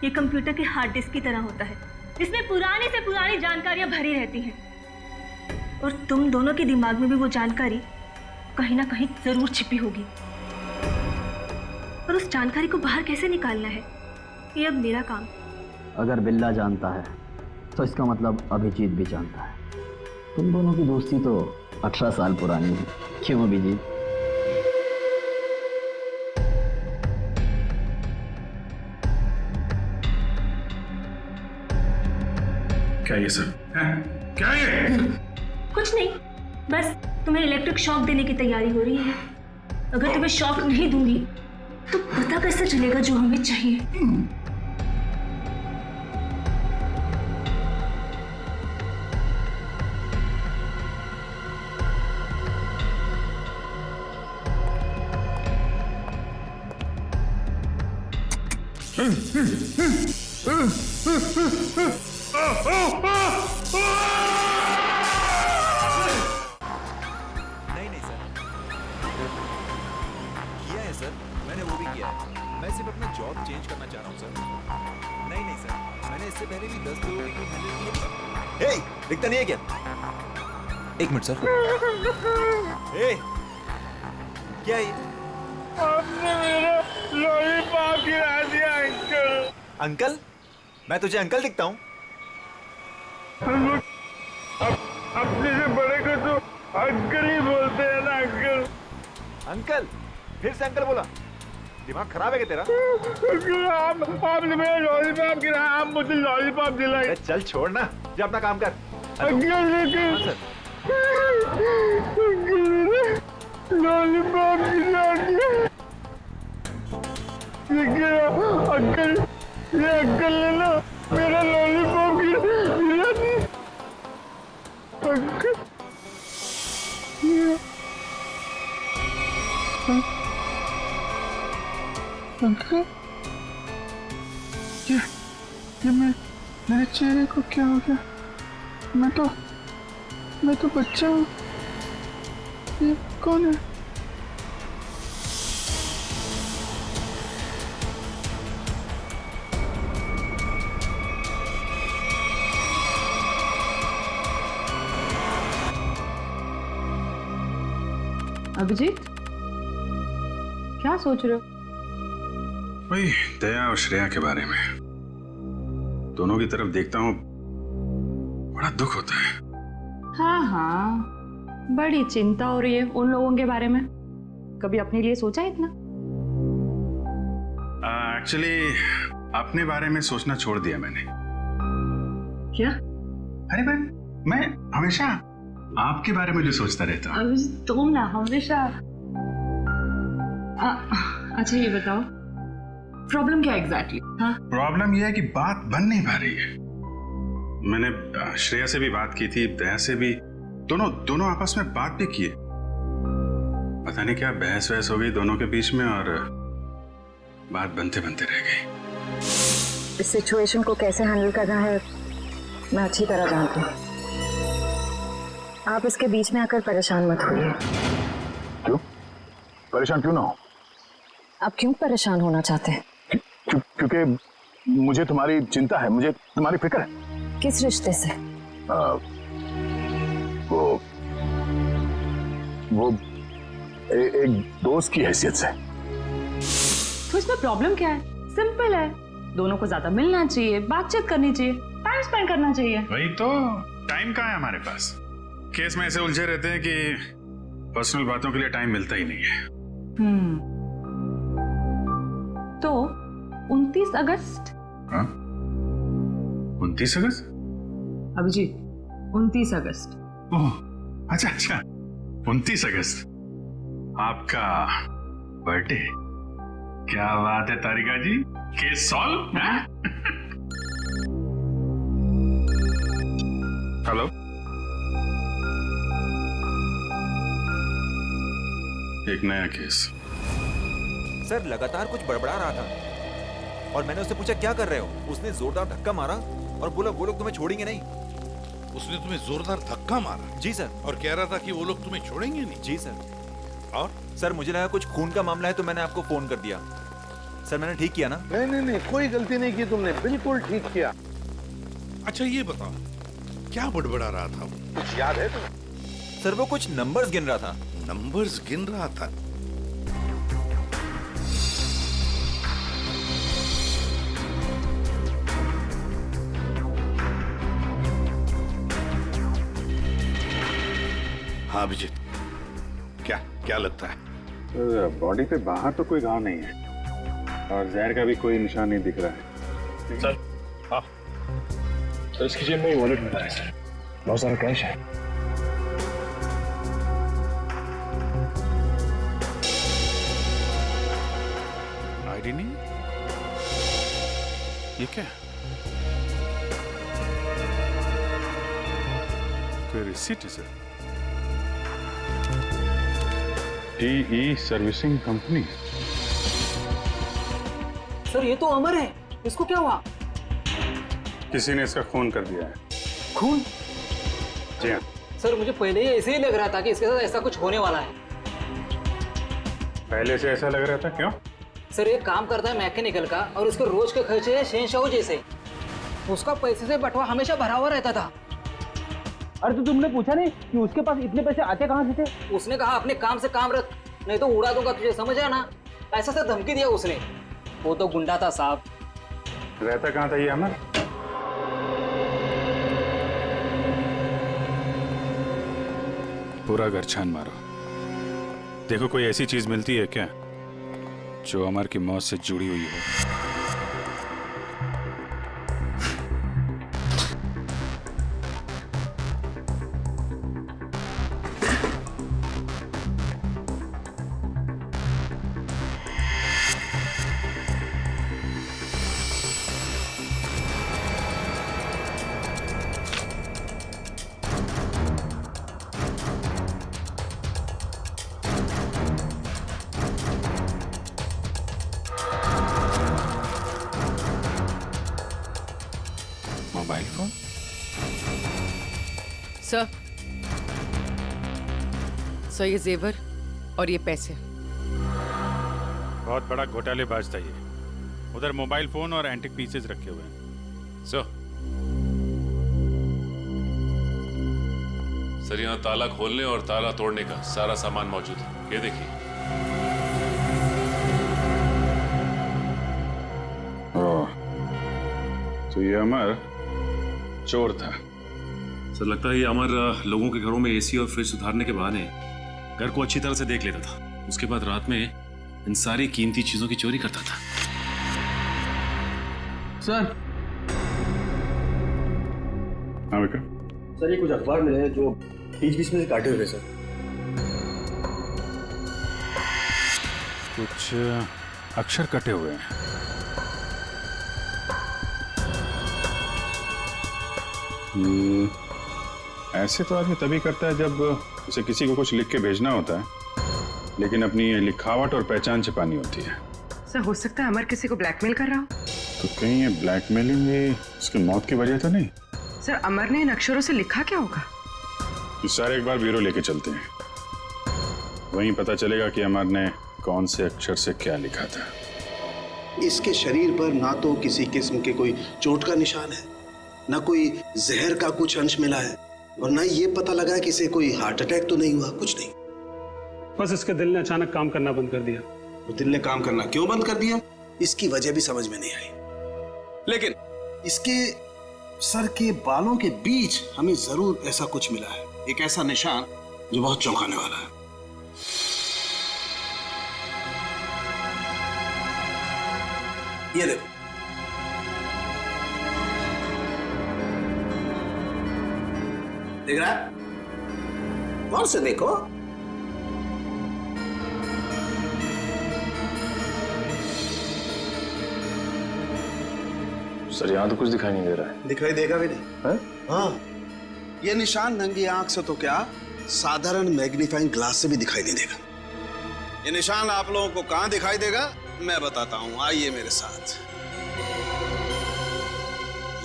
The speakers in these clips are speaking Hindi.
ये कंप्यूटर के हार्ड डिस्क की तरह होता है, इसमें पुरानी से पुरानी जानकारियां भरी रहती हैं और तुम दोनों के दिमाग में भी वो जानकारी कहीं ना कहीं जरूर छिपी होगी। और उस जानकारी को बाहर कैसे निकालना है, ये अब मेरा काम। अगर बिल्ला जानता है तो इसका मतलब अभिजीत भी जानता है। तुम दोनों की दोस्ती तो 18 साल पुरानी है, क्यों अभिजीत? क्या ये सर? क्या ये? कुछ नहीं, बस तुम्हें इलेक्ट्रिक शॉक देने की तैयारी हो रही है। अगर तुम्हें शॉक नहीं दूंगी तो पता कैसे चलेगा जो हमें चाहिए। नहीं सर, किया है सर, मैंने वो भी किया है। मैं सिर्फ अपना जॉब चेंज करना चाह रहा हूँ सर। नहीं सर, मैंने इससे पहले भी 10 लोगों को हैंडल किया। दिखता नहीं है क्या? एक मिनट सर। क्या है? आपने मेरा लॉलीपॉप गिरा दिया अंकल। अंकल? मैं तुझे अंकल दिखता हूँ? हम लोग अपने से बड़े को तो अंकल ही बोलते हैं ना अंकल। अंकल? फिर से अंकल बोला? दिमाग खराब है क्या तेरा? अंकल आपने मेरा लॉलीपॉप गिराया, आप मुझे लॉलीपॉप दिलाए। चल छोड़ ना, जा अपना काम कर। अंकल लेकिन हाँ, सर। अंकल मेरा लॉलीपॉप गिरा दिया। ये गिरा अंकल, ये अंकल ने ना मेरा लॉलीपॉप गिरा दिया। अंकल अंकल ये मेरे चेहरे को क्या हो गया? मैं तो बच्चा हूँ। ये कौन है? अभिजीत, क्या सोच रहे हो? वही दया और श्रेया के बारे में। दोनों की तरफ देखता हूँ, बड़ा दुख होता है। हाँ, बड़ी चिंता हो रही है उन लोगों के बारे में। कभी अपने लिए सोचा है इतना? एक्चुअली अपने बारे में सोचना छोड़ दिया मैंने। क्या? अरे मैं हमेशा आपके बारे में जो सोचता रहता हूँ। अभिजीत, तुम ना हमेशा। अच्छा ये बताओ, प्रॉब्लम क्या एग्जैक्टली? हाँ, प्रॉब्लम यह है कि बात बन नहीं पा रही है। मैंने श्रेया से भी बात की थी, दया से भी, दोनों आपस में बात भी की। पता नहीं क्या बहस वहस हो गई दोनों के बीच में और बात बनते बनते रह गई। इस सिचुएशन को कैसे हैंडल करना है मैं अच्छी तरह जानती हूँ। आप इसके बीच में आकर परेशान मत होइए। क्यों? परेशान क्यों ना हो? आप क्यों परेशान होना चाहते हैं? क्योंकि मुझे तुम्हारी चिंता है, मुझे तुम्हारी फिक्र है। किस रिश्ते से? वो एक दोस्त की हैसियत से। तो इसमें प्रॉब्लम क्या है? सिंपल है, दोनों को ज्यादा मिलना चाहिए, बातचीत करनी चाहिए, टाइम स्पेंड करना चाहिए। वही तो, टाइम कहाँ है हमारे पास? केस में ऐसे उलझे रहते हैं कि पर्सनल बातों के लिए टाइम मिलता ही नहीं है। तो 29 अगस्त? हाँ? 29 अगस्त? अभिजीत, 29 अगस्त। ओह, अच्छा 29 अगस्त आपका बर्थडे। क्या बात है तारिका जी, केस सॉल्व है? हेलो, एक नया केस। सर लगातार कुछ बड़बड़ा रहा था और मैंने उससे पूछा क्या कर रहे हो? उसने जोरदार धक्का मारा और बोला वो लोग तुम्हें छोड़ेंगे नहीं। उसने तुम्हें जोरदार धक्का मारा? जी सर। और कह रहा था कि वो लोग तुम्हें छोड़ेंगे नहीं? जी सर। और सर मुझे लगा कुछ खून का मामला है तो मैंने आपको फोन कर दिया। सर मैंने ठीक किया ना? नहीं, कोई गलती नहीं की तुमने, बिल्कुल ठीक किया। अच्छा ये बताओ, क्या बड़बड़ा रहा था वो? कुछ याद है तुम्हें? सर वो कुछ नंबर्स गिन रहा था। नंबर्स गिन रहा था? हाँ अभिजीत, क्या क्या लगता है? बॉडी पे बाहर तो कोई घाव नहीं है और जहर का भी कोई निशान नहीं दिख रहा है। सर इसकी जेब में वॉलेट मिला है सर, बहुत सारा कैश है। आईडी नहीं? ये क्या? कोई रिसीट है sir? TE servicing company. Sir ये तो अमर है, इसको क्या हुआ? किसी ने इसका खून कर दिया है। खून? जी हाँ। सर मुझे पहले ही ऐसे ही लग रहा था कि इसके साथ ऐसा कुछ होने वाला है। पहले से ऐसा लग रहा था, क्यों? सर ये काम करता है मैकेनिकल का और उसके रोज के खर्चे हैं शहंशाह जैसे। उसका पैसे से बंटवा हमेशा भरा हुआ रहता था। अरे तो तुमने पूछा नहीं कि उसके पास इतने पैसे आते कहाँ से थे? उसने कहा अपने काम से काम रख, नहीं तो उड़ा दूंगा तुझे, समझ आया ना? ऐसा से धमकी दिया उसने। वो तो गुंडा था साहब। रहता कहाँ था ये अमर? पूरा घर छान मारो, देखो कोई ऐसी चीज मिलती है क्या जो अमर की मौत से जुड़ी हुई हो। Mobile phone? सर ये जेवर और ये पैसे। बहुत बड़ा घोटालेबाज था ये। उधर मोबाइल फोन और एंटिक पीसेस रखे हुए हैं। सर यहाँ ताला खोलने और ताला तोड़ने का सारा सामान मौजूद है, ये देखिए। तो ये अमर चोर था? सर लगता है ये अमर लोगों के घरों में एसी और फ्रिज सुधारने के बहाने घर को अच्छी तरह से देख लेता था। उसके बाद रात में इन सारी कीमती चीजों की चोरी करता था। सर हाँ बेटा। सर ये कुछ अखबार मिले हैं जो बीच बीच में से काटे हुए सर। कुछ अक्षर कटे हुए हैं। ऐसे तो आदमी तभी करता है जब उसे किसी को कुछ लिख के भेजना होता है, लेकिन अपनी लिखावट और पहचान छिपानी होती है। सर हो सकता है अमर किसी को ब्लैकमेल कर रहा हो। तो कहीं ये ब्लैकमेलिंग उसकी मौत की वजह तो नहीं? सर अमर ने इन अक्षरों से लिखा क्या होगा? इस सारे एक बार ब्यूरो लेके चलते हैं, वहीं पता चलेगा कि अमर ने कौन से अक्षर से क्या लिखा था। इसके शरीर पर ना तो किसी किस्म के कोई चोट का निशान है, ना कोई जहर का कुछ अंश मिला है, और ना ये पता लगा कि इसे कोई हार्ट अटैक तो नहीं हुआ, कुछ नहीं। बस इसके दिल ने अचानक काम करना बंद कर दिया। तो दिल ने काम करना क्यों बंद कर दिया, इसकी वजह भी समझ में नहीं आई। लेकिन इसके सर के बालों के बीच हमें जरूर ऐसा कुछ मिला है, एक ऐसा निशान जो बहुत चौंकाने वाला है। ये देखो, देख रहा है? गौर से देखो। सर यहाँ तो कुछ दिखाई नहीं दे रहा है। दिखाई देगा भी नहीं है? हाँ, ये निशान नंगी आंख से तो क्या, साधारण मैग्नीफाइंग ग्लास से भी दिखाई नहीं देगा। ये निशान आप लोगों को कहां दिखाई देगा मैं बताता हूं, आइए मेरे साथ।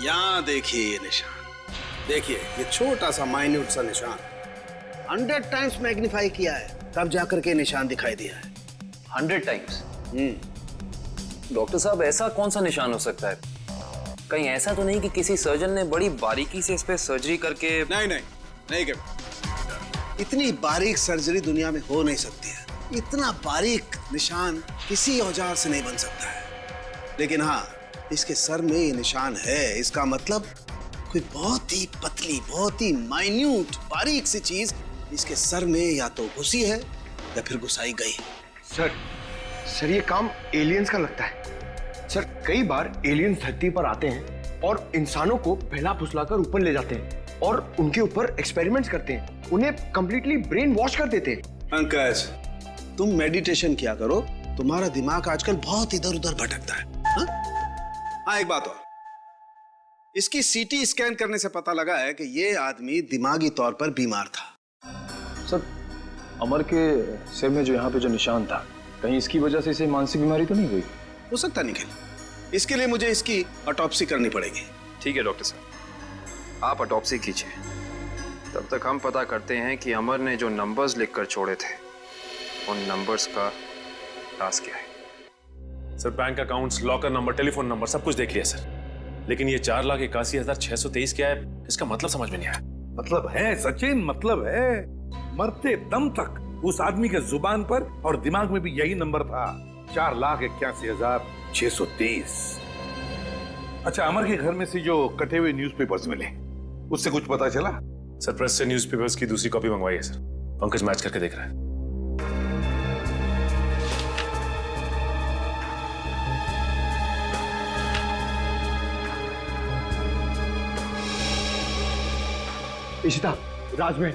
यहां देखिए ये निशान, देखिए ये छोटा सा माइन्यूट सा निशान 100 टाइम्स मैग्नीफाई किया है, तब जाकर के निशान दिखाई दिया है। 100 टाइम्स? डॉक्टर साहब, ऐसा कौन सा निशान हो सकता है? कहीं ऐसा तो नहीं कि किसी सर्जन ने बड़ी बारीकी से इस पे सर्जरी करके? नहीं नहीं नहीं कर, इतनी बारीक सर्जरी दुनिया में हो नहीं सकती है। इतना बारीक निशान किसी औजार से नहीं बन सकता है। लेकिन हाँ, इसके सर में ये निशान है, इसका मतलब कोई बहुत ही पतली, बहुत ही माइन्यूट, बारीक सी चीज इसके सर में या तो घुसी है या फिर घुसाई गई। सर ये काम एलियंस का लगता है। सर कई बार एलियंस धरती पर आते हैं और इंसानों को बहला फुसलाकर ऊपर ले जाते हैं और उनके ऊपर एक्सपेरिमेंट्स करते हैं, उन्हें कंप्लीटली ब्रेन वॉश कर देते हैं। पंकज, तुम मेडिटेशन किया करो, तुम्हारा दिमाग आजकल बहुत इधर उधर भटकता है। हाँ, एक बात और, इसकी सीटी स्कैन करने से पता लगा है कि ये आदमी दिमागी तौर पर बीमार था। सर, अमर के सिर में जो यहाँ पे जो निशान था, कहीं इसकी वजह से इसे मानसिक बीमारी तो नहीं हुई? हो सकता निखिल, इसके लिए मुझे इसकी ऑटोप्सी करनी पड़ेगी। ठीक है डॉक्टर साहब, आप ऑटोप्सी कीजिए। तब तक हम पता करते हैं कि अमर ने जो नंबर्स लिखकर छोड़े थे, उन नंबर्स का राज क्या है। Sir, bank accounts, locker number, telephone number सब कुछ देख लिया सर, लेकिन ये 4,81,623 क्या है, इसका मतलब समझ में नहीं आया। मतलब है सचिन, मतलब है। मरते दम तक उस आदमी के जुबान पर और दिमाग में भी यही नंबर था, 4,81,623। अच्छा, अमर के घर में से जो कटे हुए न्यूज़पेपर्स मिले, उससे कुछ पता चला? सर, प्रेस से न्यूज़पेपर्स की दूसरी कॉपी मंगवाई है सर, पंकज मैच करके देख रहा है। Ishita, Rajmahal,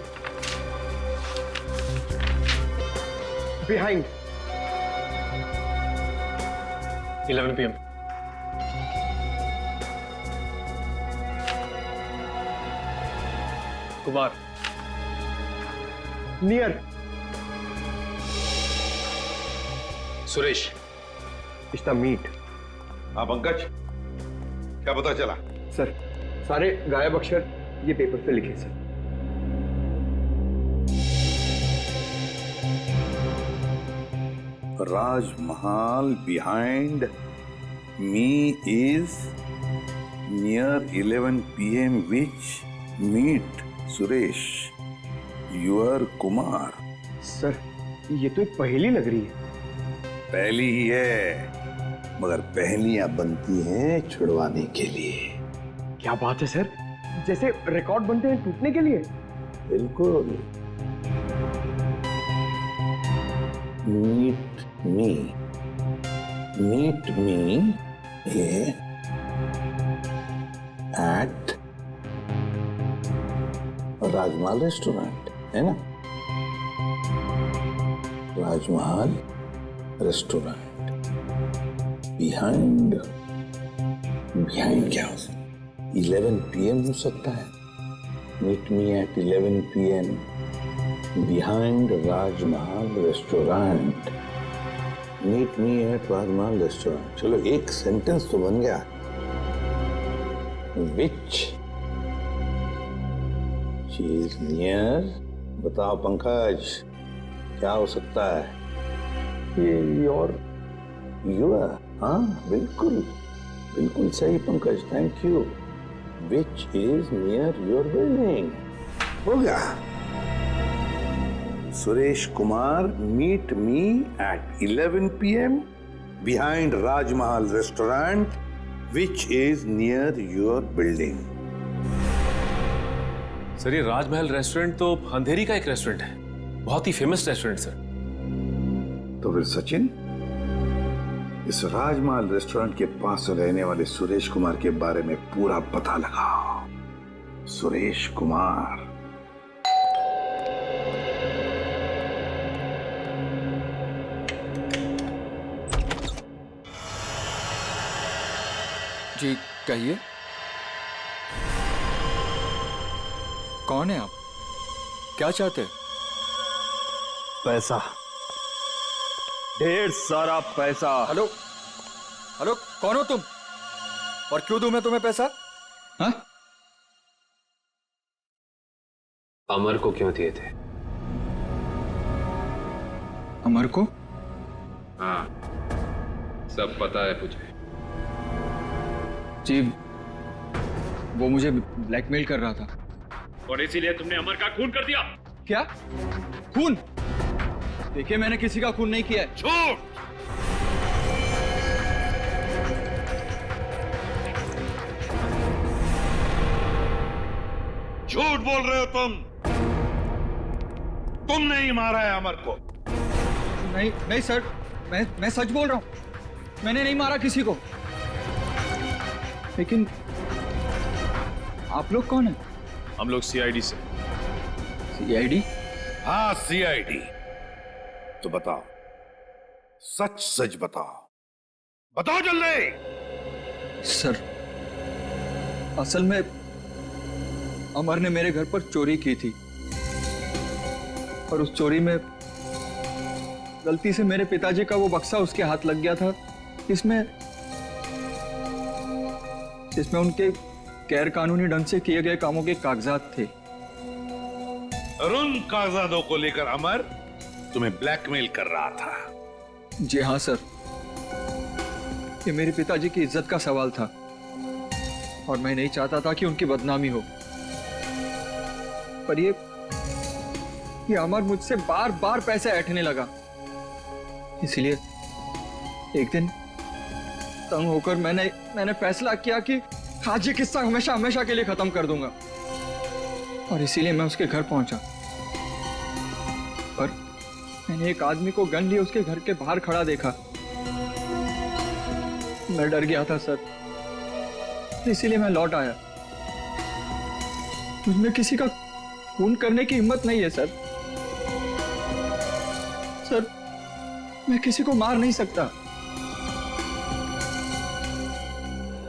behind 11 PM। Kumar, near Suresh. Ishta meet. हाँ पंकज, क्या पता चला? सर, सारे गायब अक्षर ये पेपर पे लिखे sir. Rajmahal behind me is near 11 PM which meet Suresh, your Kumar। Sir, ये तो एक पहेली लग रही है। पहली ही है, मगर पहेलियां बनती हैं छुड़वाने के लिए। क्या बात है सर, जैसे रिकॉर्ड बनते हैं टूटने के लिए। बिल्कुल। meet me at Rajmahal restaurant, है ना? राजमहल रेस्टोरेंट बिहाइंड क्या हो सकता? 11 PM हो सकता है। Meet me at 11 PM behind Rajmahal restaurant. Meet me at Rajmahal restaurant. चलो, एक सेंटेंस तो बन गया। विच चीज नियर, बताओ पंकज, क्या हो सकता है? ये योर। हाँ, बिल्कुल बिल्कुल सही Pankaj, thank you. Which is near your building. हो गया। Suresh Kumar, meet me at 11 PM behind Rajmahal restaurant which is near your building. Sir, ये राजमहल रेस्टोरेंट तो अंधेरी का एक रेस्टोरेंट है, बहुत ही फेमस रेस्टोरेंट सर। तो फिर सचिन, इस राजमहल रेस्टोरेंट के पास रहने वाले सुरेश कुमार के बारे में पूरा पता लगाओ। सुरेश कुमार। जी कहिए, कौन है आप? क्या चाहते? पैसा, ढेर सारा पैसा। हेलो हेलो, कौन हो तुम और क्यों दूं मैं तुम्हें पैसा? हाँ? अमर को क्यों दिए थे? अमर को? हाँ, सब पता है मुझे। जी, वो मुझे ब्लैकमेल कर रहा था। और इसीलिए तुमने अमर का खून कर दिया? क्या खून? देखिए, मैंने किसी का खून नहीं किया है। झूठ! झूठ बोल रहे हो तुम। तुमने ही मारा है अमर को। नहीं नहीं सर, मैं सच बोल रहा हूं। मैंने नहीं मारा किसी को। लेकिन आप लोग कौन हैं? हम लोग सीआईडी से। सीआईडी? हाँ, सीआईडी। तो बताओ, सच सच बताओ, बताओ जल्दी। सर, असल में अमर ने मेरे घर पर चोरी की थी और उस चोरी में गलती से मेरे पिताजी का वो बक्सा उसके हाथ लग गया था जिसमें उनके गैर कानूनी ढंग से किए गए कामों के कागजात थे। और उन कागजातों को लेकर अमर तुम्हें ब्लैकमेल कर रहा था। जी हाँ सर, ये मेरे पिताजी की इज्जत का सवाल था और मैं नहीं चाहता था कि उनकी बदनामी हो। पर ये अमर मुझसे बार बार पैसे ऐंठने लगा। इसलिए एक दिन तंग होकर मैंने फैसला किया कि आज ये किस्सा हमेशा हमेशा के लिए खत्म कर दूंगा। और इसीलिए मैं उसके घर पहुंचा। पर मैंने एक आदमी को गन लिए उसके घर के बाहर खड़ा देखा। मैं डर गया था सर, इसीलिए मैं लौट आया। मुझमें किसी का खून करने की हिम्मत नहीं है सर। सर, मैं किसी को मार नहीं सकता।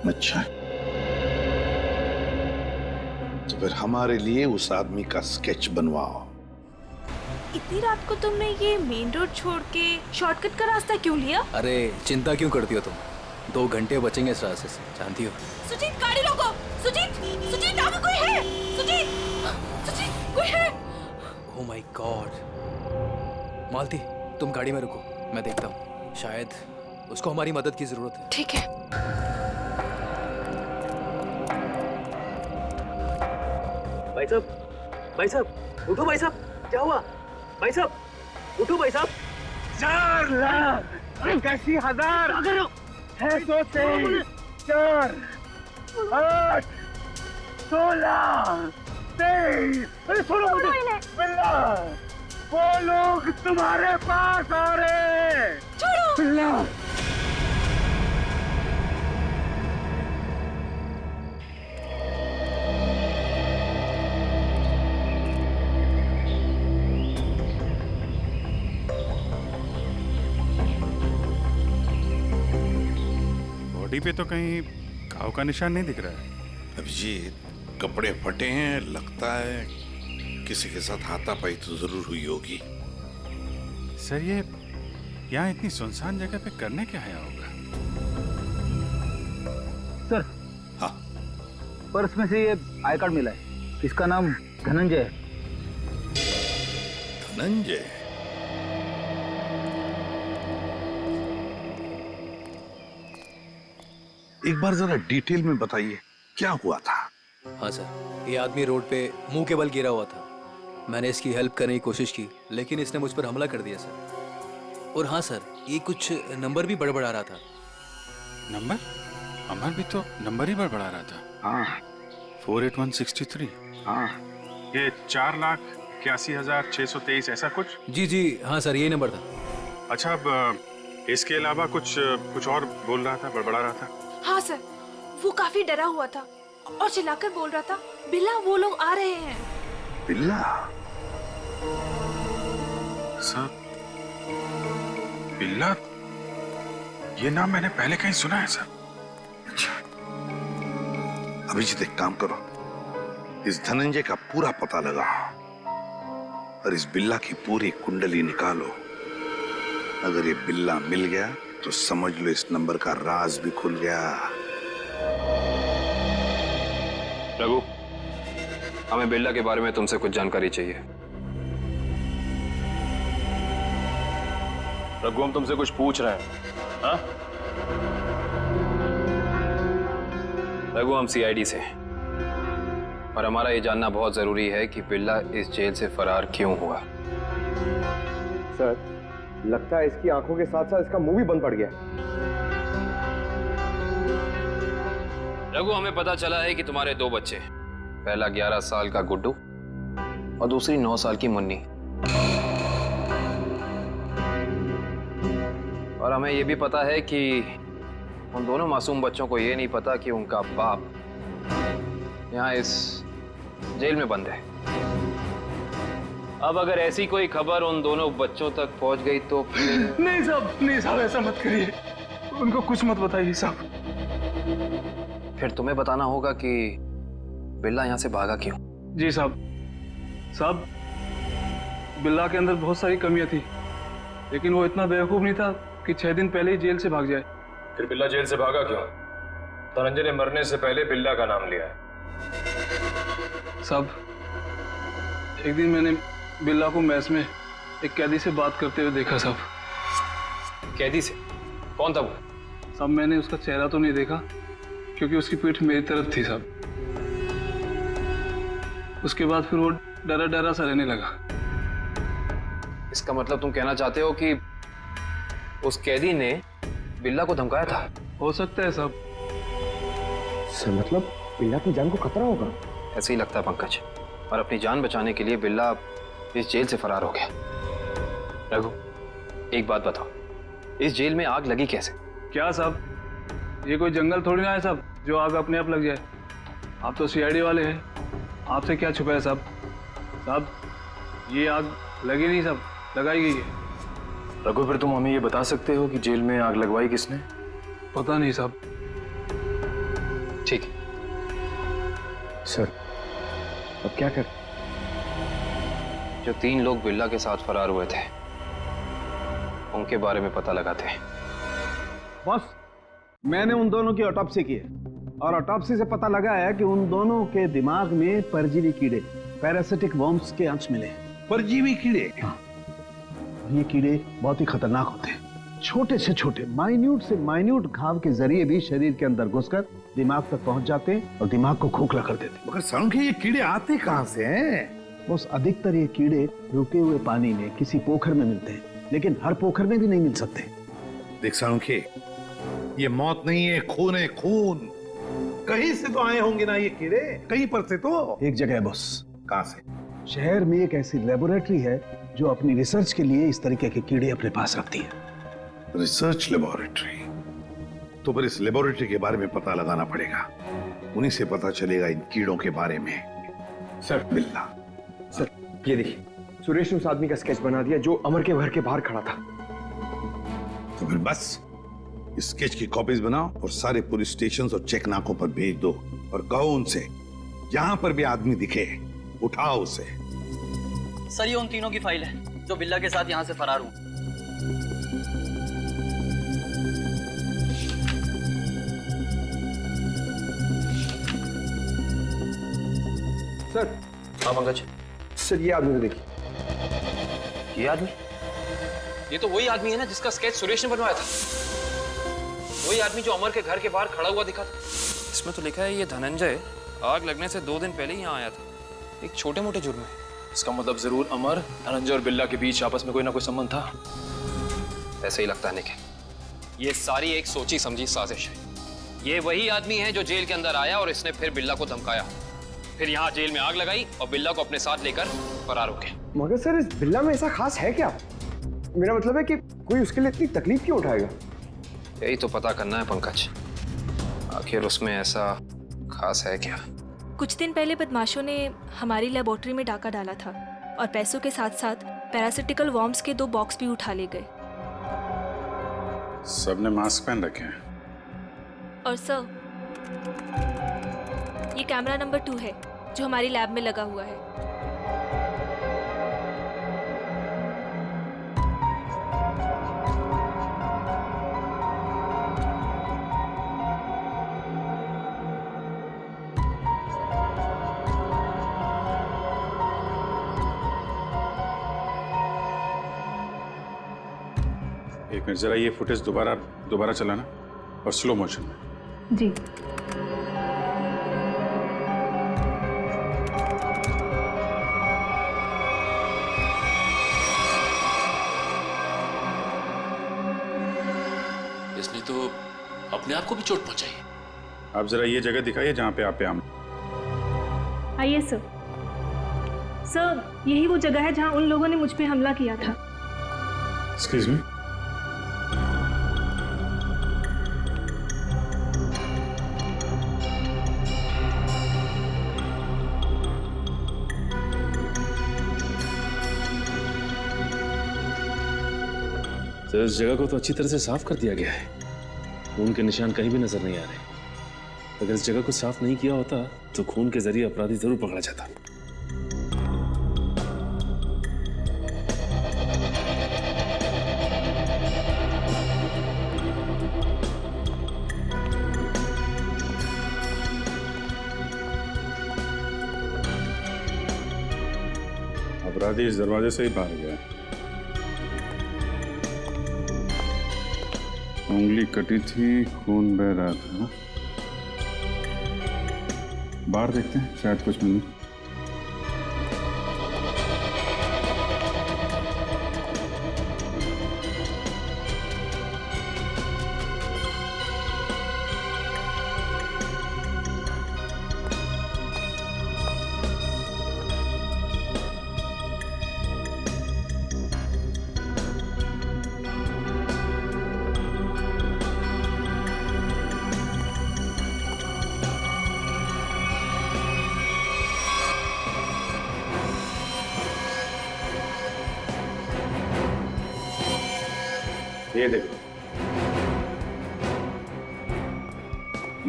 अच्छा, तो फिर हमारे लिए उस आदमी का स्केच बनवाओ। इतनी रात को तुमने ये मेन रोड छोड़ के शॉर्टकट का रास्ता क्यों लिया? अरे चिंता क्यों करती हो तुम? 2 घंटे बचेंगे इस रास्ते से, जानती हो। सुजीत, गाड़ी रोको। सुजीत, सुजीत, आगे कोई है? सुजीत, सुजीत, कोई है? Oh my God. मालती, तुम गाड़ी में रुको, मैं देखता हूँ। शायद उसको हमारी मदद की जरूरत है। ठीक है। भाई साहब, उठो भाई साहब, क्या हुआ? भाई साहब, उठो भाई साहब। 4 लाख 81,000 623 4 8 16 23। अरे सुनो मुझे, बिल्ला, वो लोग तुम्हारे पास आ रहे हैं। छोड़ो बिल्ला। बॉडी पे तो कहीं घाव का निशान नहीं दिख रहा है। अभिजीत, कपड़े फटे हैं, लगता है किसी के साथ हाथापाई तो जरूर हुई होगी। सर, ये यहाँ इतनी सुनसान जगह पे करने क्या आया होगा? सर, हाँ, पर्स में से ये आई कार्ड मिला है। इसका नाम धनंजय है। धनंजय? एक बार जरा डिटेल में बताइए, क्या हुआ था? हाँ सर, ये आदमी रोड पे मुंह के बल गिरा हुआ था। मैंने इसकी हेल्प करने की कोशिश की, लेकिन इसने मुझ पर हमला कर दिया सर। और हाँ सर, ये कुछ नंबर भी बड़बड़ा रहा था। नंबर? अमर भी तो नंबर ही बड़बड़ा रहा था। हाँ, 48163। हाँ, ये 4,81,623 ऐसा कुछ? जी जी हाँ सर, यही नंबर था। अच्छा, अब इसके अलावा कुछ और बोल रहा था, बड़बड़ा रहा था? हाँ सर, वो काफी डरा हुआ था और चिल्लाकर बोल रहा था, बिल्ला, वो लोग आ रहे हैं। बिल्ला? सर, बिल्ला, ये नाम मैंने पहले कहीं सुना है सर। अच्छा, अभिजीत एक काम करो, इस धनंजय का पूरा पता लगाओ और इस बिल्ला की पूरी कुंडली निकालो। अगर ये बिल्ला मिल गया तो समझ लो इस नंबर का राज भी खुल गया। रघु, हमें बिल्ला के बारे में तुमसे कुछ जानकारी चाहिए। रघु, हम तुमसे कुछ पूछ रहे हैं। हाँ? रघु, हम सीआईडी से हैं और हमारा ये जानना बहुत जरूरी है कि बिल्ला इस जेल से फरार क्यों हुआ। सर, लगता है इसकी आंखों के साथ साथ इसका मुंह भी बंद पड़ गया। रघु, हमें पता चला है कि तुम्हारे 2 बच्चे, पहला 11 साल का गुड्डू और दूसरी 9 साल की मुन्नी। और हमें यह भी पता है कि उन दोनों मासूम बच्चों को यह नहीं पता कि उनका बाप यहाँ इस जेल में बंद है। अब अगर ऐसी कोई खबर उन दोनों बच्चों तक पहुंच गई तो फिर... नहीं साहब, ऐसा मत करिए, उनको कुछ मत बताइए साहब। फिर तुम्हें बताना होगा कि बिल्ला यहाँ से भागा क्यों। जी साहब, बिल्ला के अंदर बहुत सारी कमियां थी, लेकिन वो इतना बेवकूफ नहीं था कि 6 दिन पहले ही जेल से भाग जाए। फिर बिल्ला जेल से भागा क्यों? धनंजय ने मरने से पहले बिल्ला का नाम लिया है। साहब, एक दिन मैंने बिल्ला को मैस में एक कैदी से बात करते हुए देखा साहब। कैदी से? कौन था वो? साहब, मैंने उसका चेहरा तो नहीं देखा क्योंकि उसकी पीठ मेरी तरफ थी साहब। उसके बाद फिर वो डरा डरा सा रहने लगा। इसका मतलब तुम कहना चाहते हो कि उस कैदी ने बिल्ला को धमकाया था? हो सकता है साहब। सर, मतलब बिल्ला की जान को खतरा होगा? ऐसे ही लगता है पंकज, और अपनी जान बचाने के लिए बिल्ला इस जेल से फरार हो गया। रघु, एक बात बताओ, इस जेल में आग लगी कैसे? क्या साहब, ये कोई जंगल थोड़ी ना है साहब जो आग अपने आप लग जाए। आप तो सीआईडी वाले हैं, आपसे क्या छुपा है साहब? साहब, ये आग लगी नहीं साहब, लगाई गई है। रघु, फिर तुम हमें ये बता सकते हो कि जेल में आग लगवाई किसने? पता नहीं साहब। ठीक। सर, अब क्या कर? जो 3 लोग बिल्ला के साथ फरार हुए थे, उनके बारे में पता लगाते हैं। बॉस, मैंने उन दोनों की ऑटोप्सी की है और ऑटोप्सी से पता लगा है कि उन दोनों के दिमाग में परजीवी कीड़े, पैरासिटिक वर्म्स के अंश मिले हैं। परजीवी कीड़े? हाँ, ये कीड़े बहुत ही खतरनाक होते हैं। छोटे से छोटे, माइन्यूट से माइन्यूट घाव के जरिए भी शरीर के अंदर घुसकर दिमाग तक पहुंच जाते हैं और दिमाग को खोखला कर देते हैं। मगर सालुंखे, ये कीड़े आते कहां से हैं? बस अधिकतर ये कीड़े रुके हुए पानी में किसी पोखर में मिलते हैं, लेकिन हर पोखर में भी नहीं मिल सकते। देख सालुंखे, ये मौत नहीं है, खून है, खून। कहीं से तो आए होंगे ना ये कीड़े, कहीं पर से तो। एक जगह है बॉस। कहां से? शहर में एक ऐसी लेबोरेटरी है जो अपनी रिसर्च के लिए इस तरीके के कीड़े अपने पास रखती है। Research laboratory? तो फिर इस लेबोरेटरी के बारे में पता लगाना पड़ेगा, उन्हीं से पता चलेगा इन कीड़ों के बारे में। सर, बिल्ला। सर, ये देखिए, सुरेश ने उस आदमी का स्केच बना दिया जो अमर के घर के बाहर खड़ा था। तो फिर बस स्केच की कॉपीज बनाओ और सारे पुलिस स्टेशन और चेक नाकों पर भेज दो और कहो उनसे, जहां पर भी आदमी दिखे उठाओ उसे। सर, ये उन तीनों की फाइल है जो बिल्ला के साथ यहाँ से फरार हुए। सर। हाँ पंकज। सर, ये आदमी को देखिए। ये आदमी? ये तो वही आदमी है ना जिसका स्केच सुरेश ने बनवाया था। वही आदमी जो अमर के घर के बाहर खड़ा हुआ दिखा था। इसमें तो लिखा है ये धनंजय आग लगने से 2 दिन पहले ही यहाँ आया था, एक छोटे मोटे जुर्म है। इसका मतलब जरूर अमर, धनंजय और बिल्ला के बीच आपस में कोई ना कोई संबंध था। ऐसे ही लगता है निखिल, ये सारी एक सोची समझी साजिश है। ये वही आदमी है जो जेल के अंदर आया और इसने फिर बिल्ला को धमकाया, फिर यहाँ जेल में आग लगाई और बिल्ला को अपने साथ लेकर फरार हो गया। मगर सर, इस बिल्ला में ऐसा खास है क्या? मेरा मतलब है कि कोई उसके लिए इतनी तकलीफ क्यों उठाएगा? यही तो पता करना है पंकज, आखिर उसमें ऐसा खास है क्या? कुछ दिन पहले बदमाशों ने हमारी लेबोरेटरी में डाका डाला था और पैसों के साथ साथ पैरासिटिकल वर्म्स के 2 बॉक्स भी उठा ले गए। सबने मास्क पहन रखे हैं। और सर, ये कैमरा नंबर 2 है जो हमारी लैब में लगा हुआ है। एक मिनट, जरा ये फुटेज दोबारा चलाना। और स्लो मोशन में। जी। इसने तो अपने आप को भी चोट पहुंचाई है। आप जरा ये जगह दिखाइए जहाँ पे आप आम। आइए सर। सर, यही वो जगह है जहाँ उन लोगों ने मुझ पे हमला किया था। Excuse me. सर, इस जगह को तो अच्छी तरह से साफ कर दिया गया है। खून के निशान कहीं भी नजर नहीं आ रहे। अगर इस जगह को साफ नहीं किया होता तो खून के जरिए अपराधी जरूर पकड़ा जाता। अपराधी इस दरवाजे से ही बाहर गया। उंगली कटी थी, खून बह रहा था। बाहर देखते हैं, शायद कुछ मिले। ये देखो,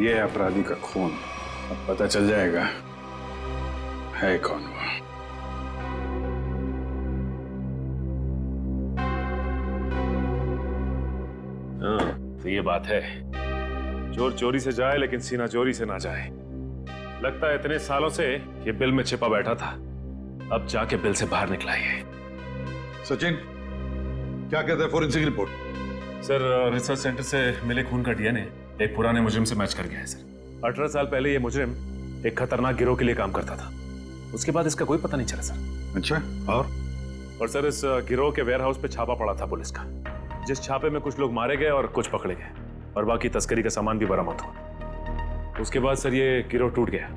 ये अपराधी का खून। अब पता चल जाएगा है कौन वो। हाँ, तो ये बात है। चोर चोरी से जाए लेकिन सीना चोरी से ना जाए। लगता है इतने सालों से ये बिल में छिपा बैठा था, अब जाके बिल से बाहर निकला ये। सचिन, क्या कहते हैं forensic report? Sir, research centre से मिले खून का डीएनए एक पुराने मुजरिम से मैच कर गया है सर। 18 साल पहले ये मुजरिम एक खतरनाक गिरोह के लिए काम करता था। उसके बाद इसका कोई पता नहीं चला सर। अच्छा, और सर, इस गिरोह के वेयरहाउस पे छापा पड़ा था पुलिस का, जिस छापे में कुछ लोग मारे गए और कुछ पकड़े गए और बाकी तस्करी का सामान भी बरामद हुआ। उसके बाद सर ये गिरोह टूट गया।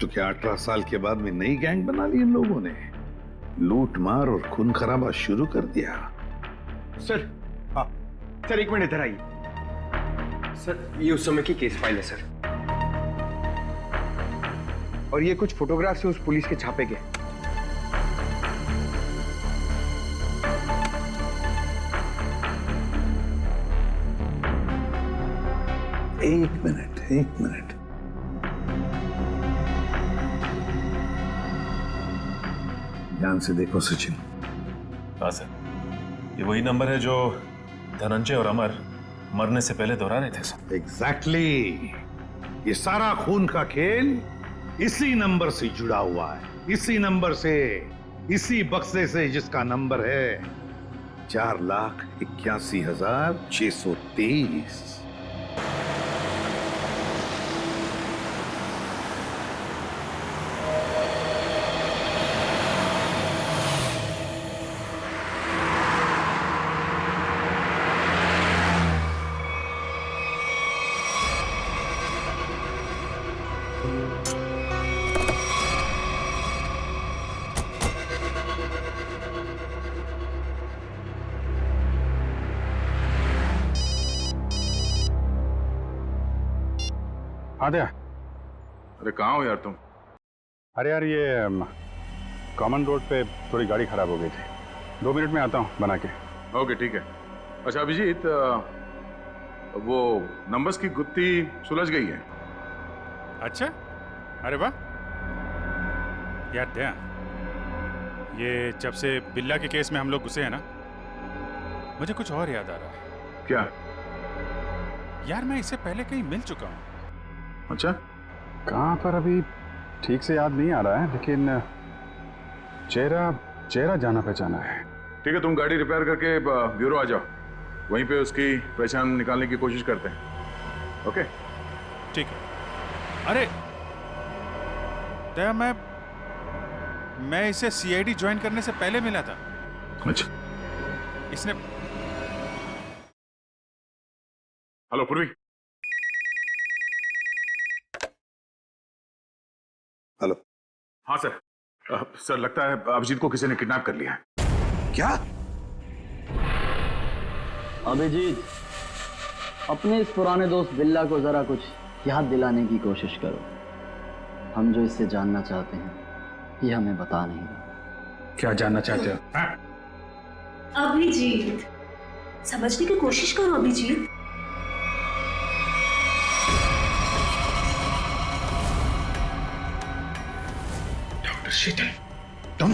तो क्या 18 साल के बाद में नई गैंग बना ली इन लोगों ने? लूट मार और खून खराबा शुरू कर दिया। सर, हाँ सर, एक मिनट इधर आइए। सर, ये उस समय की केस फाइल है सर, और ये कुछ फोटोग्राफ से उस पुलिस के छापे गए। एक मिनट। ध्यान से देखो सचिन। हाँ सर, ये वही नंबर है जो धनंजय और अमर मरने से पहले दोहरा रहे थे सर। एग्जैक्टली। ये सारा खून का खेल इसी नंबर से जुड़ा हुआ है, इसी नंबर से, इसी बक्से से जिसका नंबर है 4,81,623। आद्या, अरे कहाँ हो यार तुम? अरे यार, ये कॉमन रोड पे थोड़ी गाड़ी खराब हो गई थी। 2 मिनट में आता हूँ बना के। ओके, ठीक है। अच्छा अभिजीत, वो नंबर्स की गुत्थी सुलझ गई है। अच्छा, अरे वाह यार दया, ये जब से बिल्ला के केस में हम लोग घुसे हैं ना, मुझे कुछ और याद आ रहा है। क्या? यार, मैं इससे पहले कहीं मिल चुका हूँ। अच्छा, कहाँ पर अभी ठीक से याद नहीं आ रहा है, लेकिन चेहरा जाना पहचाना है। ठीक है, तुम गाड़ी रिपेयर करके ब्यूरो आ जाओ, वहीं पे उसकी पहचान निकालने की कोशिश करते हैं। ओके ठीक है। अरे दया, मैं इसे सीआईडी ज्वाइन करने से पहले मिला था। अच्छा। इसने हेलो पूर्वी। हेलो। हाँ सर। सर लगता है अभिजीत को किसी ने किडनैप कर लिया है। क्या? अभिजीत, अपने इस पुराने दोस्त बिल्ला को जरा कुछ याद दिलाने की कोशिश करो। हम जो इससे जानना चाहते हैं ये हमें बता नहीं रहा। क्या जानना चाहते हो? अभिजीत, समझने की कोशिश करो अभिजीत। डॉक्टर शीतल, तुम?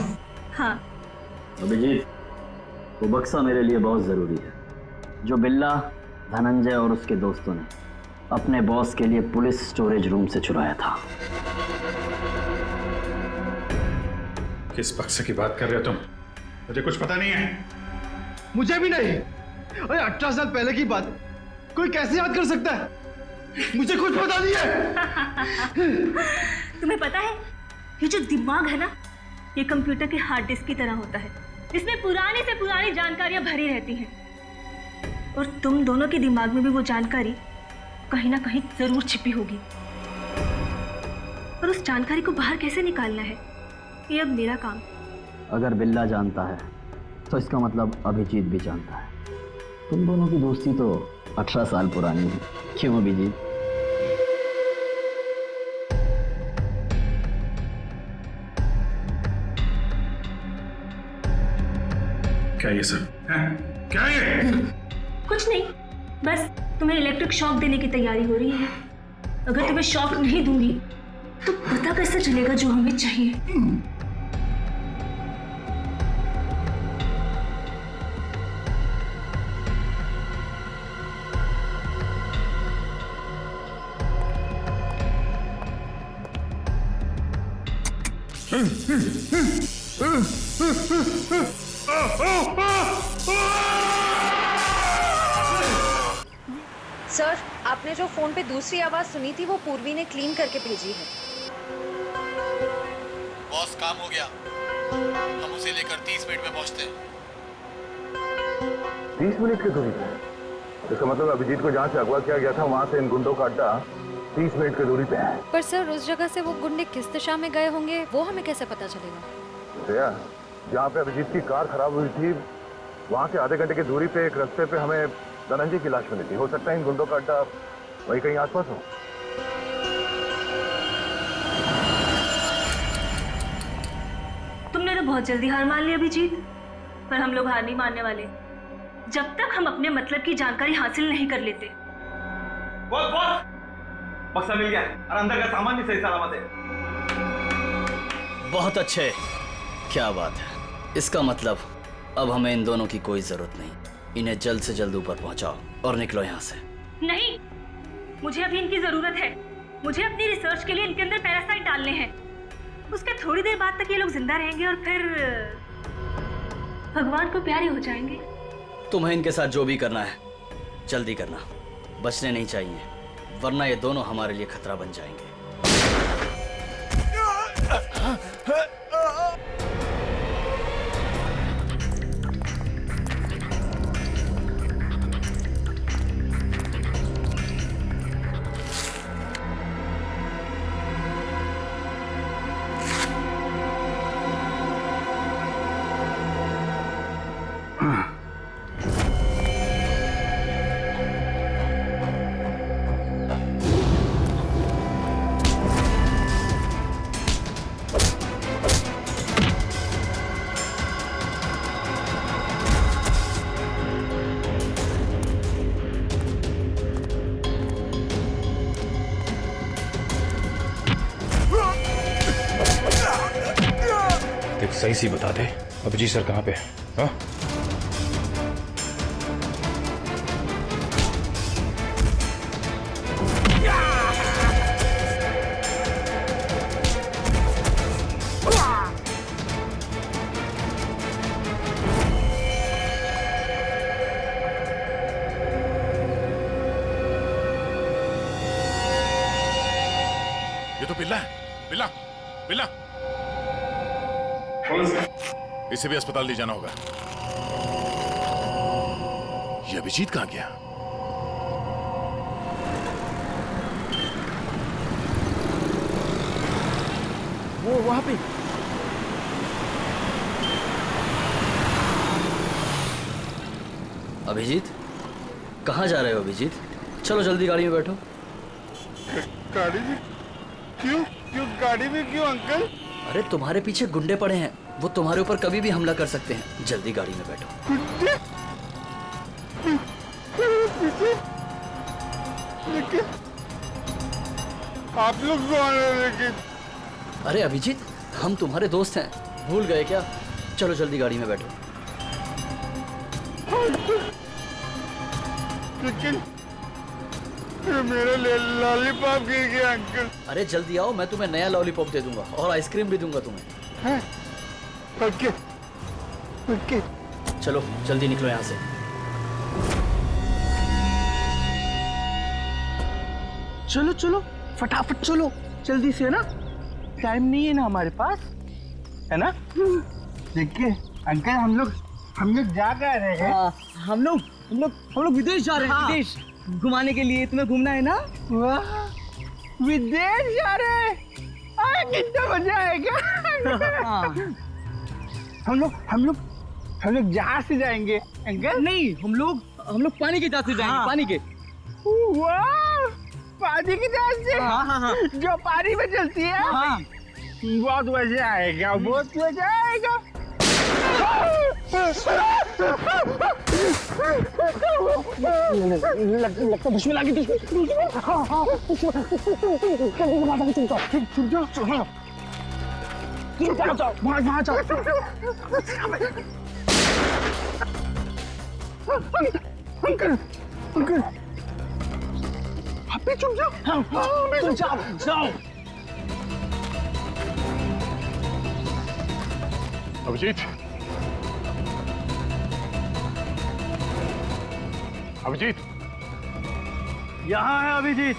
हाँ। अभिजीत, वो बक्सा मेरे लिए बहुत जरूरी है जो बिल्ला, धनंजय और उसके दोस्तों ने अपने बॉस के लिए पुलिस स्टोरेज रूम से चुराया था। किस बक्से की बात कर रहे हो तुम? मुझे कुछ पता नहीं है। मुझे भी नहीं। अरे 18 साल पहले की बात कोई कैसे याद कर सकता है? मुझे कुछ पता नहीं है। तुम्हें पता है, ये जो दिमाग है ना, ये कंप्यूटर के हार्ड डिस्क की तरह होता है, इसमें पुरानी से पुरानी जानकारियां भरी रहती हैं। और तुम दोनों के दिमाग में भी वो जानकारी कहीं ना कहीं जरूर छिपी होगी। और उस जानकारी को बाहर कैसे निकालना है, ये अब मेरा काम। अगर बिल्ला जानता है तो इसका मतलब अभिजीत भी जानता है। तुम दोनों की दोस्ती तो 18 साल पुरानी है, क्यों अभिजीत? क्या ये सर? क्या ये? कुछ नहीं, बस तुम्हें इलेक्ट्रिक शॉक देने की तैयारी हो रही है। अगर तुम्हें शॉक नहीं दूंगी तो पता कैसे चलेगा जो हमें चाहिए? सर, आपने जो फोन पे दूसरी आवाज सुनी थी वो पूर्वी ने क्लीन करके भेजी है। बॉस, काम हो गया। हम उसे लेकर 30 मिनट में पहुंचते हैं। 30 मिनट की दूरी पे? इसका मतलब अभिजीत को जहाँ से अगवा किया गया था वहाँ से इन गुंडों का अड्डा 30 मिनट की दूरी पे है। पर सर, उस जगह से वो गुंडे किस दिशा में गए होंगे वो हमें कैसे पता चलेगा? दया, जहाँ पे अभिजीत की कार खराब हुई थी वहाँ से आधे घंटे की दूरी पे एक रास्ते पे हमें धनंजय की लाश मिली थी। हो सकता है इन गुंडों का अड्डा वही कहीं आसपास हो। तुमने तो बहुत जल्दी हार मान ली अभिजीत, पर हम लोग हार नहीं मानने वाले जब तक हम अपने मतलब की जानकारी हासिल नहीं कर लेते। बॉस, बक्सा मिल गया और अंदर का सामान भी सही सलामत है। बहुत अच्छे, क्या बात है। इसका मतलब अब हमें इन दोनों की कोई जरूरत नहीं। इन्हें जल्द से जल्द ऊपर पहुंचाओ और निकलो यहाँ से। नहीं, मुझे अभी इनकी जरूरत है। मुझे अपनी रिसर्च के लिए इनके अंदर पैरासाइट डालने हैं। उसके थोड़ी देर बाद तक ये लोग जिंदा रहेंगे और फिर भगवान को प्यारे हो जाएंगे। तुम्हें इनके साथ जो भी करना है जल्दी करना, बचने नहीं चाहिए, वरना ये दोनों हमारे लिए खतरा बन जाएंगे। सही सी बता दे, अभिजीत सर कहाँ पे? हाँ? बिल्ला बिल्ला, इसे भी अस्पताल ले जाना होगा। ये अभिजीत कहाँ गया? वो वहां पे। अभिजीत, कहाँ जा रहे हो अभिजीत? चलो जल्दी गाड़ी में बैठो। गाड़ी में क्यों? क्यों गाड़ी में क्यों अंकल? अरे तुम्हारे पीछे गुंडे पड़े हैं, वो तुम्हारे ऊपर कभी भी हमला कर सकते हैं। जल्दी गाड़ी में बैठो। गुंडे? पीछे? लेकिन आप लोग कौन हैं? लेकिन अरे अभिजीत, हम तुम्हारे दोस्त हैं, भूल गए क्या? चलो जल्दी गाड़ी में बैठो। लेकिन मेरा लॉलीपॉप गिर गया अंकल। अरे जल्दी आओ, मैं तुम्हें नया लॉलीपॉप दे दूंगा और आइसक्रीम भी दूंगा तुम्हें। हैं? Okay okay. चलो जल्दी निकलो यहाँ से। चलो चलो फटाफट चलो, जल्दी से ना, टाइम नहीं है ना हमारे पास, है ना? देखिए अंकल, हम लोग जा रहे हैं। हम लोग विदेश जा रहे हैं। विदेश घुमाने के लिए। तुम्हें घूमना है ना? वाह, विदेश जा रहे हैं, कितना मजा आएगा। हम लोग जहाज से जाएंगे अंकल? नहीं, हम लोग पानी के जहाज से जाएंगे। पानी के। वाह, पानी की जहाज से? हाँ। जो पानी में चलती है? हाँ। बहुत मजा आएगा, बहुत मजा आएगा। लगता दुश्मन आ गई। वहाँ जाओ। अंकल आप भी चुप जाओ। जाओ। अभिजीत, अभिजीत, यहाँ है अभिजीत,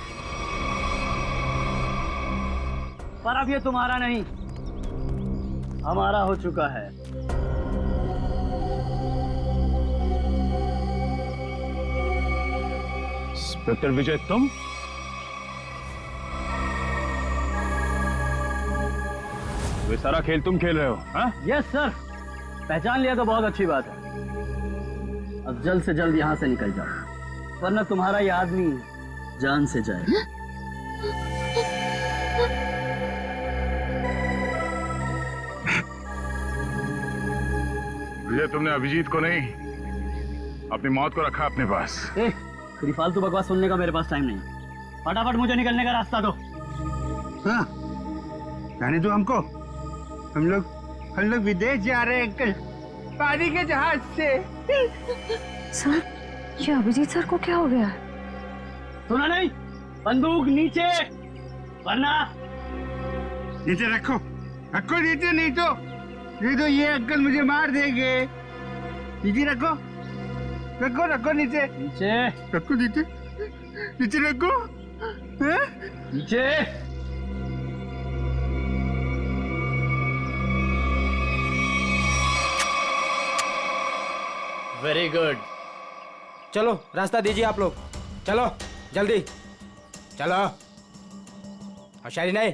पर अब ये तुम्हारा नहीं, हमारा हो चुका है। इंस्पेक्टर विजय, तुम? ये सारा खेल तुम खेल रहे हो? हाँ? यस सर, पहचान लिया तो बहुत अच्छी बात है। अब जल्द से जल्द यहाँ से निकल जाओ, वरना तुम्हारा ये आदमी जान से जाए। विजय, तुमने अभिजीत को नहीं, अपनी मौत को रखा अपने पास। तेरी फालतू बकवास सुनने का मेरे पास टाइम नहीं। फटाफट मुझे निकलने का रास्ता दो। हाँ, जाने दो हमको। हम लोग विदेश जा रहे हैं अंकल, पानी के जहाज से। सर, ये अभिजीत सर को क्या हो गया? सुना नहीं? बंदूक नीचे, वरना नीचे रखो नीचे, नहीं तो ये अंकल मुझे मार देंगे। नीचे रखो नीचे रखो, नीचे रखो। नीचे। Very good. चलो रास्ता दीजिए आप लोग, चलो जल्दी चलो। होशियारी नहीं।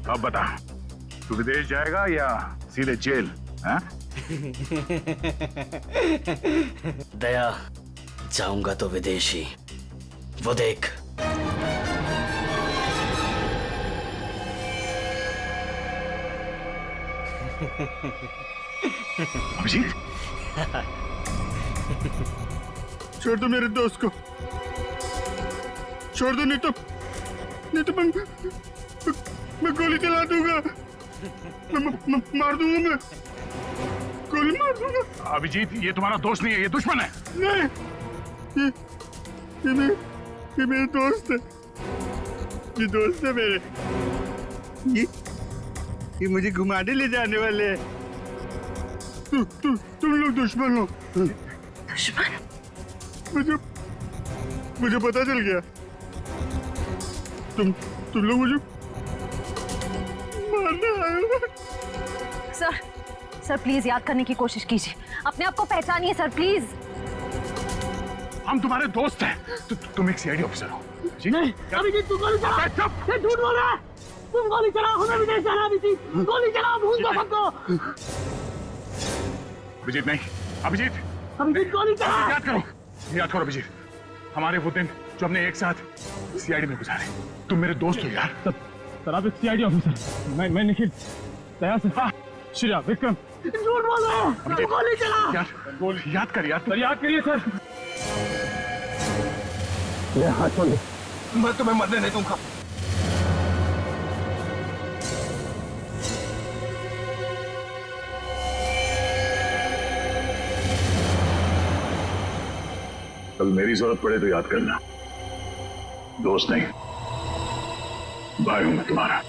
अब बता, तू विदेश जाएगा या सीधे जेल? हाँ? दया, जाऊंगा तो विदेशी, वो देख। अभिजीत, छोड़ दो मेरे दोस्त को, छोड़ दो, नहीं तो मैं गोली चला दूंगा, मार दूंगा, मैं गोली मार दूंगा। अभिजीत, ये तुम्हारा दोस्त नहीं है, ये दुश्मन है। नहीं, ये मेरे दोस्त है, ये दोस्त है मेरे। ये मुझे घुमाने ले जाने वाले हैं। तुम लोग दुश्मन हो। दुश्मन? मुझे पता चल गया। तुम लोग मुझे मारने आए हो। सर प्लीज याद करने की कोशिश कीजिए, अपने आप को पहचानिए सर, प्लीज। हम तुम्हारे दोस्त हैं। तुम एक सीआईडी ऑफिसर हो। नहीं, अभिजीत तू गोली चला। चुप, ये झूठ बोल रहा है। तुम गोली चलाओ, हमें विदेश जाना है अभिजीत। गोली चलाओ, भूल दो सबको। अभिजीत नहीं, अभिजीत गोली चला। याद करो अभिजीत, हमारे वो दिन जो हमने एक साथ सीआईडी में गुजारे। तुम मेरे दोस्त हो यार। सर आप एक सीआईडी ऑफिसर, मैं निखिल, दया से, श्रेया, विक्रम। झूठ बोल रहा है। गोली चला। यार याद कर यार। सर याद करिए सर। ले हाथ छोड़ दे। मैं तुम्हें मरने नहीं दूंगा। कल मेरी जरूरत पड़े तो याद करना, दोस्त नहीं, भाई हूं मैं तुम्हारा।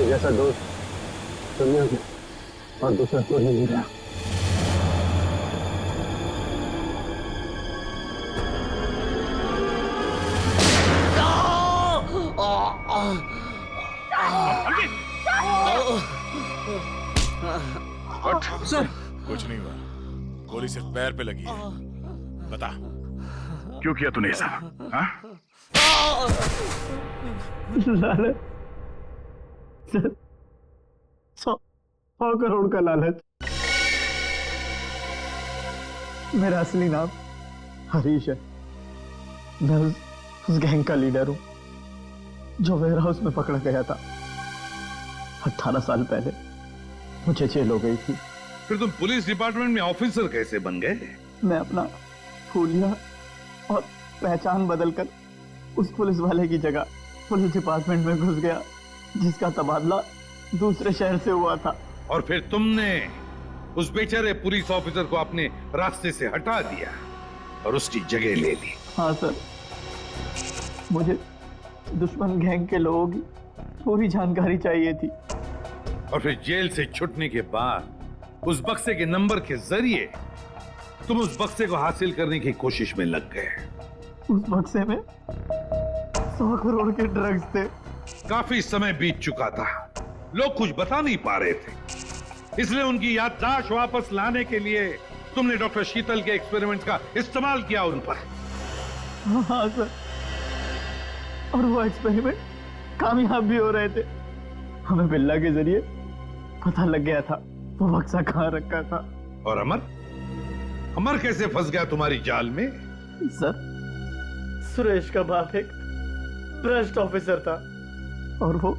जैसा दोस्त दुनिया में और दूसरा कोई नहीं रहा। सर कुछ नहीं हुआ, गोली सिर्फ पैर पे लगी है। बता क्यों किया तूने ऐसा? हाँ? लालच, 100 करोड़ का लालच। मेरा असली नाम हरीश है। मैं उस गैंग का लीडर हूं जो वेयर हाउस में पकड़ा गया था। 18 साल पहले मुझे जेल हो गई थी। फिर तुम पुलिस डिपार्टमेंट में ऑफिसर कैसे बन गए? मैं अपना फूलिया और पहचान बदलकर उस पुलिस वाले की जगह पुलिस डिपार्टमेंट में घुस गया, जिसका तबादला दूसरे शहर से हुआ था। और फिर तुमने उस बेचारे पुलिस ऑफिसर को अपने रास्ते से हटा दिया और उसकी जगह ले ली। हाँ सर, मुझे दुश्मन गैंग के लोगों की पूरी जानकारी चाहिए थी। और फिर जेल से छूटने के बाद उस बक्से के नंबर के जरिए तुम उस बक्से को हासिल करने की कोशिश में लग गए। उस बक्से में 100 करोड़ के ड्रग्स थे। काफी समय बीत चुका था, लोग कुछ बता नहीं पा रहे थे, इसलिए उनकी याददाश्त वापस लाने के लिए तुमने डॉक्टर शीतल के एक्सपेरिमेंट्स का इस्तेमाल किया उन पर। हाँ सर, और वो एक्सपेरिमेंट कामयाब भी हो रहे थे। हमें बिल्ला के जरिए पता लग गया था वो बक्सा कहाँ रखा था। और अमर कैसे फंस गया तुम्हारी जाल में? सर, सुरेश का बाप एक भ्रष्ट ऑफिसर था और वो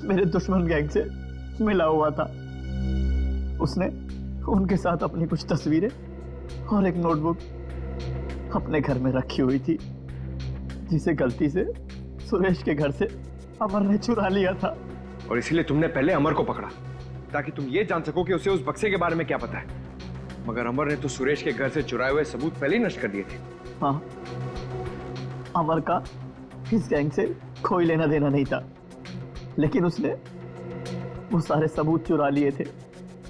मेरे दुश्मन गैंग से मिला हुआ था। उसने उनके साथ अपनी कुछ तस्वीरें और एक नोटबुक अपने घर में रखी हुई थी, जिसे गलती से सुरेश के घर से अमर ने चुरा लिया था। और इसीलिए तुमने पहले अमर को पकड़ा ताकि तुम ये जान सको कि उसे उस बक्से के बारे में क्या पता है। मगर अमर ने तो सुरेश के घर से चुराए हुए सबूत पहले ही नष्ट कर दिए थे। हाँ, अमर का इस गैंग से कोई लेना देना नहीं था, लेकिन उसने वो सारे सबूत चुरा लिए थे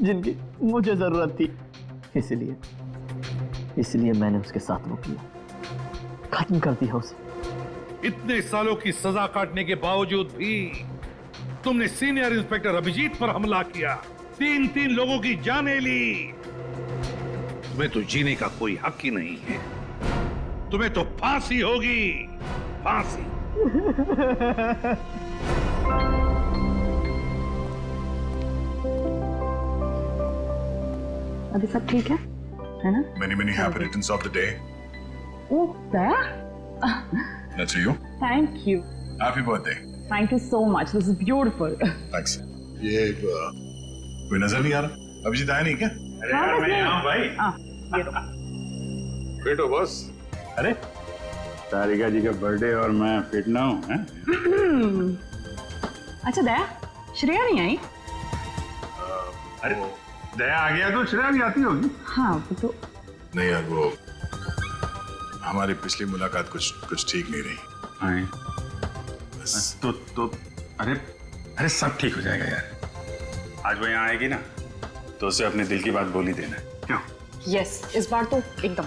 जिनकी मुझे जरूरत थी। इसलिए मैंने उसके साथ वो किया, खत्म कर दिया उसे। इतने सालों की सजा काटने के बावजूद भी तुमने सीनियर इंस्पेक्टर अभिजीत पर हमला किया, 3 लोगों की जानें ली। तुम्हें तो जीने का कोई हक ही नहीं है। तुम्हें तो फांसी होगी, फांसी। अभी सब ठीक है ना? Many happy returns of the day. Oh, there? That's for you. Thank you. Happy birthday. Thank you so much. This is beautiful. Thanks. ये कोई नजर नहीं आ रहा? अभिजीत आया नहीं क्या? अरे यार, मैं यहाँ भाई। ये लो। फिट हो बस? अरे तारिका जी का बर्थडे और मैं फिट ना हूँ, हैं? अच्छा दया, श्रेया नहीं आई? अरे दया आ गया तो श्रेया भी आती होगी। हाँ वो तो नहीं यार, वो हमारी पिछली मुलाकात कुछ ठीक नहीं रही। हाँ तो अरे सब ठीक हो जाएगा यार। आज वो यहाँ आएगी ना तो उसे अपने दिल की बात बोल ही देना, क्यों? यस, इस बार तो एकदम।